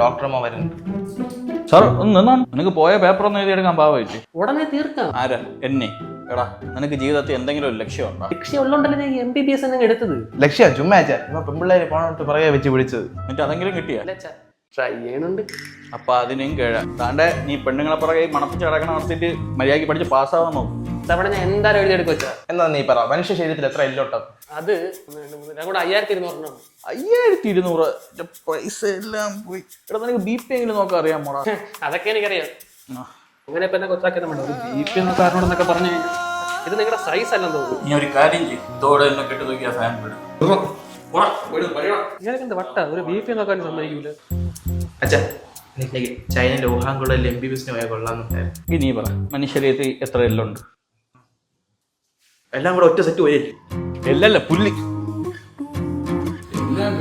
ഡോക്ടർമാർ വരുന്നുണ്ട്. സാർ ഒന്ന് നിന്നാണ്. നിനക്ക് പോയ പേപ്പർ ഒന്നും എഴുതിയെടുക്കാൻ പാവല്ലേ? ഉടനെ തീർക്കാം. ആരാ? എന്നെ? എടാ നിനക്ക് ജീവിതത്തിൽ എന്തെങ്കിലും ഒരു ലക്ഷ്യമുണ്ടോ? ലക്ഷ്യം ഉള്ളോണ്ടല്ലേ ഞാൻ MBBS തന്നെ എടുത്തത്. ലക്ഷ്യ ചുമ്മാ പെൺപിള്ളേര് പോണോട്ട് പുറകെ വെച്ച് വിളിച്ചത്. എന്നിട്ട് അതെങ്കിലും കിട്ടിയാ? ട്രൈ ചെയ്യണുണ്ട്. അപ്പൊ അതിനും കേഴ താണ്ടെ നീ പെണ്ണുങ്ങളെ പുറകെ മണപ്പിച്ച് കിടക്കണ നടത്തിയിട്ട് മര്യാദയ്ക്ക് പഠിച്ച് പാസ്സാവാൻ നോക്കും. തവണ ഞാൻ എന്തായാലും എഴുതിയെടുക്കും വെച്ചാ. എന്നാ നീ പറ, മനുഷ്യ ശരീരത്തിൽ എത്ര എല്ലോട്ടം? അത് കൂടെ 5200. 5200 പൈസ എല്ലാം പോയി. എടാ നിനക്ക് BP എങ്കിലും നോക്കാൻ അറിയാമോടാ? അതൊക്കെ എനിക്കറിയാം. അങ്ങനെ ഇപ്പൊ എന്നെ കൊച്ചാക്കി നമ്മൾ BP എന്ന കാരണോടെന്നൊക്കെ പറഞ്ഞു കഴിഞ്ഞാൽ ഇത് നിങ്ങളുടെ സൈസ് അല്ലെന്ന് തോന്നുന്നു. നീ ഒരു കാര്യം ചെയ്യും ഇതോടെ എന്നെ കെട്ടി നോക്കിയാ ഫാൻ വിടും. ഇയാൾക്ക് എന്താ വട്ട ഒരു BP നോക്കാൻ സമ്മതിക്കൂല. അച്ഛാ ചൈനയിലെ ഊഹാങ്കുളയിൽ MBBS പോയാൽ കൊള്ളാന്നുണ്ടായിരുന്നു. നീ പറ മനുഷ്യരീതി എത്ര എല്ലുണ്ട്? എല്ലാം കൂടെ ഒറ്റ സെറ്റ് പോയി. എല്ലല്ല പുല്ലി. എല്ലാം